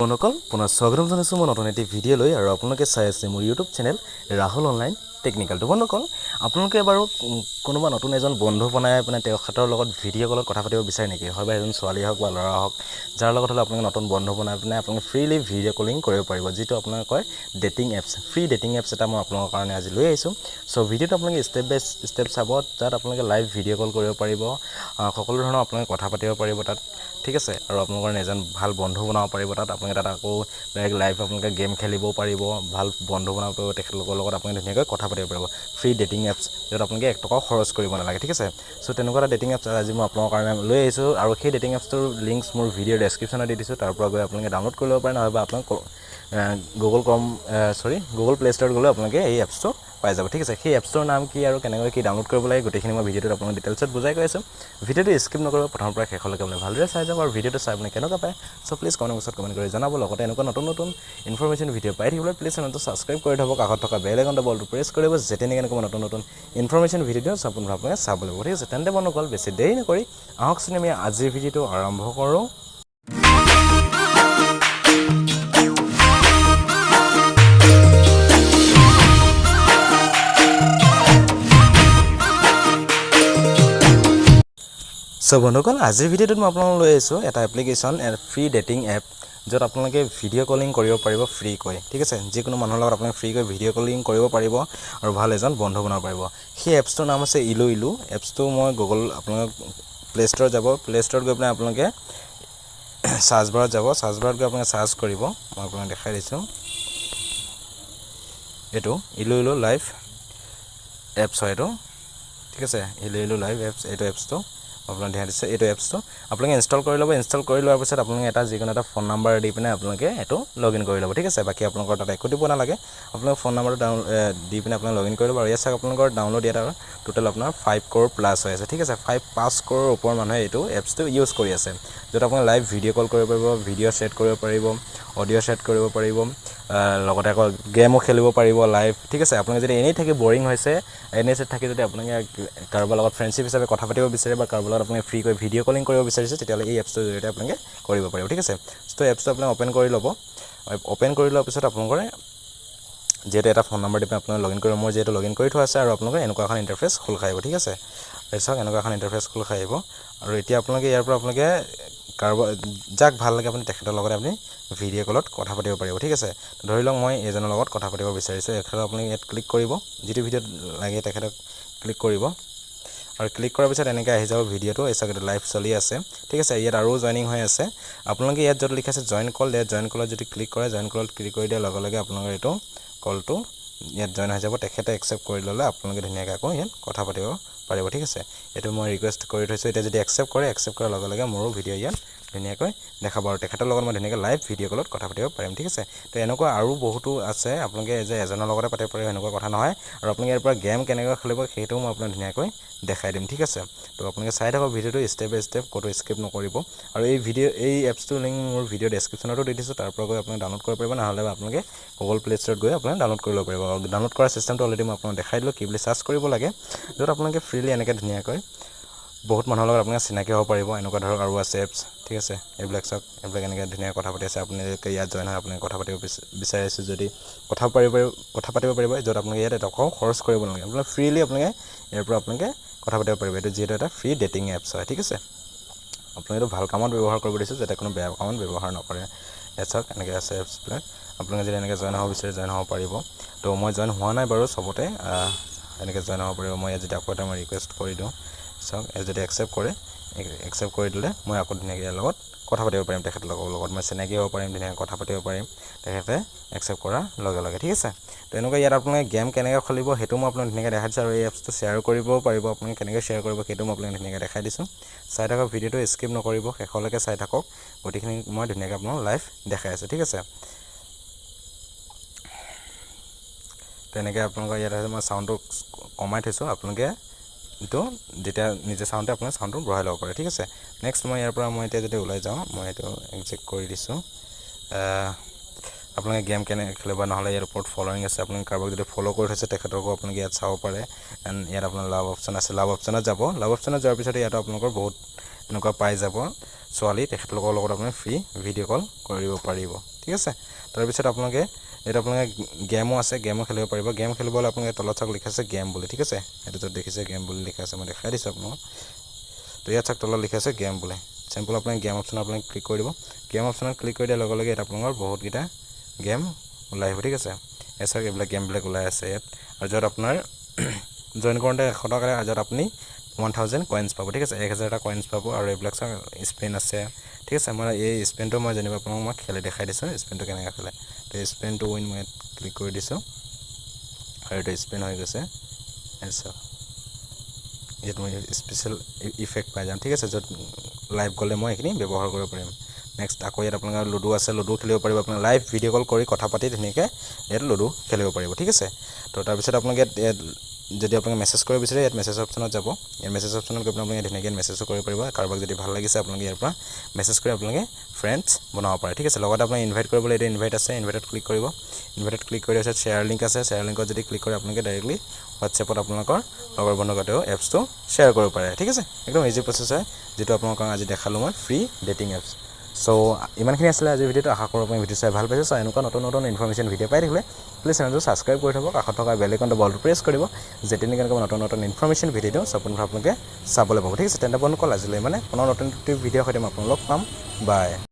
বন্ধুসকল পুনৰ স্বাগতম জনাইছোঁ মই নতুন এটি ভিডিঅ' লৈ আৰু আপোনালোকে চাই আছে মোৰ ইউটিউব চেনেল ৰাহুল অনলাইন টেকনিকেলটো। বন্ধুসকল আপোনালোকে বাৰু কোনোবা নতুন এজন বন্ধু বনাই আপোনাৰ তেখেতৰ লগত ভিডিঅ' কলত কথা পাতিব বিচাৰে নেকি? হয় বা এজন ছোৱালী হওক বা ল'ৰা হওক, যাৰ লগত হ'লে আপোনালোকে নতুন বন্ধু বনাই পিনে আপোনালোকে ফ্ৰীলি ভিডিঅ' কলিং কৰিব পাৰিব, যিটো আপোনাক কয় dating apps. Free dating apps এটা মই আপোনালোকৰ কাৰণে আজি লৈ আহিছোঁ। চ' ভিডিঅ'টো আপোনালোকে ষ্টেপ বাই ষ্টেপ চাব, তাত আপোনালোকে লাইভ ভিডিঅ' কল কৰিব পাৰিব, সকলো ধৰণৰ আপোনালোকে কথা পাতিব পাৰিব তাত, ঠিক আছে। আৰু আপোনালোকৰ এজন ভাল বন্ধু বনাব পাৰিব তাত। আপোনালোকে তাত আকৌ ডাইৰেক্ট লাইভ আপোনালোকে গেম খেলিবও পাৰিব, ভাল বন্ধু বনাব পাৰিব, তেখেতলোকৰ লগত আপোনালোকে ধুনীয়াকৈ কথা পাতিব পাৰিব। ফ্ৰী ডেটিং এপছ, য'ত আপোনালোকে 1 টকাও খৰচ কৰিব নালাগে, ঠিক আছে। চ' তেনেকুৱা এটা ডেটিং এপছ আজি মই আপোনালোকৰ কাৰণে লৈ আহিছোঁ, আৰু সেই ডেটিং এপছটোৰ লিংকছ মোৰ ভিডিঅ'ৰ ডেছক্ৰিপশ্যনত দি দিছোঁ। তাৰ পৰা গৈ আপোনালোকে ডাউনলোড কৰি ল'ব পাৰে, নহ'বা আপোনালোক গুগল প্লে ষ্ট'ৰত গ'লেও আপোনালোকে এই এপছটো পাই যাব, ঠিক আছে। সেই এপছটোৰ নাম কি আৰু কেনেকৈ কি ডাউনলোড কৰিব লাগে গোটেইখিনি মই ভিডিঅ'টোত আপোনালোক ডিটেইলছত বুজাই গৈ আছোঁ। ভিডিঅ'টো স্কিপ নকৰিব, প্ৰথমৰ পৰা শেষলৈকে আপুনি ভালদৰে চাই যাব, আৰু ভিডিঅ'টো চাই আপুনি কেনেকুৱা পায় চ' প্লিজ কমেণ্ট বক্সত কমেণ্ট কৰি জনাব। লগতে এনেকুৱা নতুন নতুন ইনফৰমেশ্যন ভিডিঅ' পাই থাকিবলৈ প্লিজ চেনেলটো ছাবস্ক্ৰাইব কৰি থ'ব, কাষত থকা বেল আইকনটো বলটো প্ৰেছ কৰিব, যেতিয়া নেকি এনেকুৱা নতুন নতুন ইনফৰমেশ্যন ভিডিঅ' সম্পূৰ্ণ আপোনালোকে চাব লাগিব, ঠিক আছে। তেন্তে বন্ধুসকল বেছি দেৰি নকৰি আহকচোন আমি আজিৰ ভিডিঅ'টো আৰম্ভ কৰোঁ। চ' বন্ধুসকল আজিৰ ভিডিঅ'টোত মই আপোনালোকক লৈ আহিছোঁ এটা এপ্লিকেশ্যন, ফ্ৰী ডেটিং এপ, য'ত আপোনালোকে ভিডিঅ' কলিং কৰিব পাৰিব ফ্ৰীকৈ, ঠিক আছে। যিকোনো মানুহৰ লগত আপোনালোকে ফ্ৰীকৈ ভিডিঅ' কলিং কৰিব পাৰিব আৰু ভাল এজন বন্ধু বনাব পাৰিব। সেই এপছটোৰ নাম আছে ইলু। এপছটো মই আপোনালোকে প্লে ষ্ট'ৰত যাব, প্লে ষ্ট'ৰত গৈ পেলাই আপোনালোকে চাৰ্চ বাৰত যাব, চাৰ্চ বাৰত গৈ আপোনালোকে চাৰ্চ কৰিব। মই আপোনাক দেখাই দিছোঁ, এইটো ইলু লাইভ এপছ হয় এইটো, ঠিক আছে। ইলু লাইভ এপছ, এইটো এপছটো আপোনালোকে ধ্যান দিছে। এইটো এপছটো আপোনালোকে ইনষ্টল কৰি ল'ব। ইনষ্টল কৰি লোৱাৰ পিছত আপোনালোকে যিকোনো এটা ফোন নাম্বাৰ দি পিনে আপোনালোকে এইটো লগ ইন কৰি ল'ব, ঠিক আছে। বাকী আপোনালোকৰ তাত একো দিব নালাগে, আপোনালোকে ফোন নাম্বাৰটো দি পিনে আপোনালোকে লগ ইন কৰি ল'ব। আৰু ইয়াত চাওক আপোনালোকৰ ডাউনলোড ইয়াত আৰু টোটেল আপোনাৰ 5 crore প্লাছ হৈ আছে, ঠিক আছে। 5 crore ওপৰৰ মানুহে এইটো এপছটো ইউজ কৰি আছে, য'ত আপোনালোকে লাইভ ভিডিঅ' কল কৰিব পাৰিব, ভিডিঅ' ছেট কৰিব পাৰিব, অডিঅ' ছেট কৰিব পাৰিব, লগতে আকৌ গেমো খেলিব পাৰিব লাইভ, ঠিক আছে। আপোনালোকে যদি এনেই থাকি বৰিং হৈছে, এনেই থাকি যদি আপোনালোকে কাৰোবাৰ লগত ফ্ৰেণ্ডশ্বিপ হিচাপে কথা পাতিব বিচাৰে বা কাৰোবাৰ লগত আপুনি ফ্ৰীকৈ ভিডিঅ' কলিং কৰিব বিচাৰিছে, তেতিয়াহ'লে এই এপছটোৰ জৰিয়তে আপোনালোকে কৰিব পাৰিব, ঠিক আছে। ত' এপছটো আপোনালোকে অ'পেন কৰি ল'ব। অ'পেন কৰি লোৱাৰ পিছত আপোনালোকৰ যিহেতু এটা ফোন নাম্বাৰ দি পিনে আপোনালোকে লগ ইন কৰিব, মোৰ যিহেতু লগ ইন কৰি থোৱা আছে, আৰু আপোনালোকে এনেকুৱা এখন ইণ্টাৰফেচ খোল খাই আহিব, ঠিক আছে। চাওক এনেকুৱা এখন ইণ্টাৰফেচ খোল খাই আহিব। আৰু এতিয়া আপোনালোকে ইয়াৰ পৰা আপোনালোকে যাক ভাল লাগে আপুনি তেখেতৰ লগত আপুনি ভিডিঅ' কলত কথা পাতিব পাৰিব, ঠিক আছে। ধৰি লওক মই এজনৰ লগত কথা পাতিব বিচাৰিছোঁ, এখেতক আপুনি ইয়াত ক্লিক কৰিব, যিটো ভিডিঅ'ত লাগে তেখেতক ক্লিক কৰিব। আৰু ক্লিক কৰাৰ পিছত এনেকৈ আহি যাব ভিডিঅ'টো, এই চাওক লাইভ চলি আছে, ঠিক আছে। ইয়াত আৰু জইনিং হৈ আছে। আপোনালোকে ইয়াত য'ত লিখা আছে জইন কল, ইয়াত জইন কলত যদি ক্লিক কৰে, জইন কলত ক্লিক কৰি দিয়াৰ লগে লগে আপোনালোকৰ এইটো কলটো ইয়াত জইন হৈ যাব। তেখেতে একচেপ্ট কৰি ল'লে আপোনালোকে ধুনীয়াকৈ আকৌ ইয়াত কথা পাতিব পাৰিব, ঠিক আছে। এইটো মই ৰিকুৱেষ্ট কৰি থৈছোঁ। এতিয়া যদি একচেপ্ট কৰে, একচেপ্ট কৰাৰ লগে লগে মোৰো ভিডিঅ' ইয়াত ধুনীয়াকৈ দেখাব, আৰু তেখেতৰ লগত মই ধুনীয়াকৈ লাইভ ভিডিঅ' কলত কথা পাতিব পাৰিম, ঠিক আছে। তো এনেকুৱা আৰু বহুতো আছে, আপোনালোকে যে এজনৰ লগতে পাতিব পাৰিব এনেকুৱা কথা নহয়। আৰু আপোনালোকে ইয়াৰ পৰা গেম কেনেকৈ খেলিব সেইটোও মই আপোনাক ধুনীয়াকৈ দেখাই দিম, ঠিক আছে। তো আপোনালোকে চাই থাকক ভিডিঅ'টো ষ্টেপ বাই ষ্টেপ, ক'তো স্কিপ নকৰিব। আৰু এই এপছটোৰ লিংক মোৰ ভিডিঅ' ডেছক্ৰিপশ্যনতো দি দিছোঁ, তাৰ পৰা গৈ আপোনালোকে ডাউনলোড কৰিব পাৰিব, নহ'লে আপোনালোকে গুগল প্লে ষ্ট'ৰত গৈ আপোনালোকে ডাউনলোড কৰি ল'ব পাৰিব। আৰু ডাউনলোড কৰাৰ চিষ্টেমটো অলৰেডি মই আপোনাক দেখাই দিলোঁ, কি বুলি চাৰ্চ কৰিব লাগে, য'ত আপোনালোকে ফ্ৰীলি এনেকৈ ধুনীয়াকৈ বহুত মানুহৰ লগত আপোনালোকে চিনাকি হ'ব পাৰিব। এনেকুৱা ধৰক আৰু আছে এপছ, ঠিক আছে। এইবিলাক চাওক, এইবিলাক এনেকৈ ধুনীয়াকৈ কথা পাতি আছে। আপোনালোকে ইয়াত জইন হৈ আপোনালোকে কথা পাতিব বিচাৰিছে যদি কথা পাতিব পাৰিব, য'ত আপোনালোকে ইয়াত এটকাও খৰচ কৰিব নালাগে, আপোনালোকে ফ্ৰীলি আপোনালোকে ইয়াৰ পৰা আপোনালোকে কথা পাতিব পাৰিব। এইটো যিহেতু এটা ফ্ৰী ডেটিং এপছ হয়, ঠিক আছে। আপোনালোকে এইটো ভাল কামত ব্যৱহাৰ কৰিব দিছোঁ, যাতে কোনো বেয়া কামত ব্যৱহাৰ নকৰে। ইয়াত চাওক এনেকৈ আছে এপছবিলাক, আপোনালোকে যদি এনেকৈ জইন হ'ব বিচাৰে জইন হ'ব পাৰিব। তো মই জইন হোৱা নাই বাৰু চবতে, এনেকৈ জইন হ'ব পাৰিব। মই ইয়াত যদি আকৌ এটা মই ৰিকুৱেষ্ট কৰি দিওঁ, চাওক ইয়াত যদি একচেপ্ট কৰে, একচেপ্ট কৰি দিলে মই আকৌ ধুনীয়াকৈ ইয়াৰ লগত কথা পাতিব পাৰিম, তেখেতলোকৰ লগত মই চিনাকি হ'ব পাৰিম, ধুনীয়াকৈ কথা পাতিব পাৰিম তেখেতে একচেপ্ট কৰাৰ লগে লগে, ঠিক আছে। তো এনেকুৱা ইয়াত আপোনালোকে গেম কেনেকৈ খেলিব সেইটো মই আপোনাক ধুনীয়াকৈ দেখাই দিছোঁ। আৰু এই এপছটো শ্বেয়াৰ কৰিবও পাৰিব, আপোনালোকে কেনেকৈ শ্বেয়াৰ কৰিব সেইটো মই আপোনাক ধুনীয়াকৈ দেখাই দিছোঁ। চাই থাকক ভিডিঅ'টো, স্কিপ নকৰিব, শেষলৈকে চাই থাকক, গোটেইখিনি মই ধুনীয়াকৈ আপোনাক লাইভ দেখাই আছোঁ, ঠিক আছে। তেনেকৈ আপোনালোকৰ ইয়াত মই চাউণ্ডটো কমাই থৈছোঁ, আপোনালোকে এইটো যেতিয়া নিজে চাওঁতে আপোনাৰ চাউণ্ডটো বঢ়াই ল'ব পাৰে, ঠিক আছে। নেক্সট মই ইয়াৰ পৰা এতিয়া যদি ওলাই যাওঁ, মই এইটো একজেক্ট কৰি দিছোঁ। আপোনালোকে গেম কেনেকৈ খেলিব, নহ'লে ইয়াৰ ওপৰত ফলোৱিং আছে, আপোনালোকে কাৰোবাক যদি ফ'ল' কৰি থৈছে তেখেতকো আপোনালোকে ইয়াত চাব পাৰে। এণ্ড ইয়াত আপোনাৰ লাভ অপশ্যন আছে, লাভ অপশ্যনত যাব। লাভ অপশ্যনত যোৱাৰ পিছত ইয়াত আপোনালোকৰ বহুত এনেকুৱা পাই যাব, ছোৱালী তেখেতলোকৰ লগত আপুনি ফ্ৰী ভিডিঅ' কল কৰিব পাৰিব ঠিক আছে তাৰপিছত আপোনালোকে এটা আপোনালোকে গেমো আছে গেমো খেলিব পাৰিব গেম খেলিবলৈ আপোনালোকে তলত চাওক লিখা আছে গেম বুলি ঠিক আছে এইটো য'ত দেখিছে গেম বুলি লিখা আছে মই দেখাই দিছোঁ আপোনালোকক তো ইয়াত চাওক তলত লিখা আছে গেম বুলি চিম্পল আপুনি গেম অপশ্যনত আপুনি ক্লিক কৰি দিব গেম অপশ্যনত ক্লিক কৰি দিয়াৰ লগে লগে ইয়াত আপোনালোকৰ বহুতকেইটা গেম ওলাই আহিব ঠিক আছে চাওক এইবিলাক গেমবিলাক ওলাই আছে ইয়াত আৰু য'ত আপোনাৰ জইন কৰোঁতে 100 টকা য'ত আপুনি 1000 কইনছ পাব ঠিক আছে 1000টা কইনছ পাব আৰু এইবিলাক চাওক স্পেন আছে ঠিক আছে মই এই স্পেনটো মই যেনিবা আপোনাক মই খেলি দেখাই দিছোঁ স্পেনটো কেনেকৈ খেলে তো স্পেনটো উইন মই ক্লিক কৰি দিছোঁ আৰু এইটো স্পেন হৈ গৈছে চাওক ইয়াত মই স্পেচিয়েল ইফেক্ট পাই যাম ঠিক আছে য'ত লাইভ গ'লে মই এইখিনি ব্যৱহাৰ কৰিব পাৰিম নেক্সট আকৌ ইয়াত আপোনালোকৰ লুডু আছে লুডু খেলিব পাৰিব আপোনাৰ লাইভ ভিডিঅ' কল কৰি কথা পাতি ধুনীয়াকৈ ইয়াত লুডু খেলিব পাৰিব ঠিক আছে তো তাৰপিছত আপোনালোকে ইয়াত যদি আপোনালোকে মেছেজ কৰিব বিচাৰে ইয়াত মেছেজ অপশ্যনত যাব ইয়াত মেছেজ অপশ্যনত গৈ আপোনালোকে ধুনীয়াকৈ মেছেজো কৰিব পাৰিব কাৰোবাক যদি ভাল লাগিছে আপোনালোকে ইয়াৰ পৰা মেছেজ কৰি আপোনালোকে ফ্ৰেণ্ডছ বনাব পাৰে ঠিক আছে লগতে আপোনাক ইনভাইট কৰিবলৈ এইটো ইনভাইট আছে ইনভাইটত ক্লিক কৰিব ইনভাইটত ক্লিক কৰি তাৰপিছত শ্বেয়াৰ লিংক আছে শ্বেয়াৰ লিংকত যদি ক্লিক কৰে আপোনালোকে ডাইৰেক্টলি হোৱাটছএপত আপোনালোকৰ লগৰ বন্ধুৰ সৈতেও এপছটো শ্বেয়াৰ কৰিব পাৰে ঠিক আছে একদম ইজি প্ৰচেছ হয় যিটো আপোনালোকক আজি দেখালোঁ মই ফ্ৰী ডেটিং এপছ সো ইমানখিনি আছিলে আজিৰ ভিডিঅ'টো আশা কৰোঁ আপুনি ভিডিঅ' চাই ভাল পাইছে এনেকুৱা নতুন নতুন ইনফৰমেশ্যন ভিডিঅ' পাই থাকিলে প্লিজ চেনেলটো ছাবস্ক্ৰাইব কৰি থ'ব কাষত থকা বেল আইকনটো বলটো প্ৰেছ কৰিব যেতিয়া কেনেকৈ নতুন নতুন ইনফৰমেশ্যন ভিডিঅ' দিওঁ আপোনালোকে চাবলৈ পাব ঠিক আছে তেন্তে বন্ধুসকল আজিলৈ মানে পুনৰ নতুন ভিডিঅ'ৰ সৈতে মই আপোনালোকক পাম বাই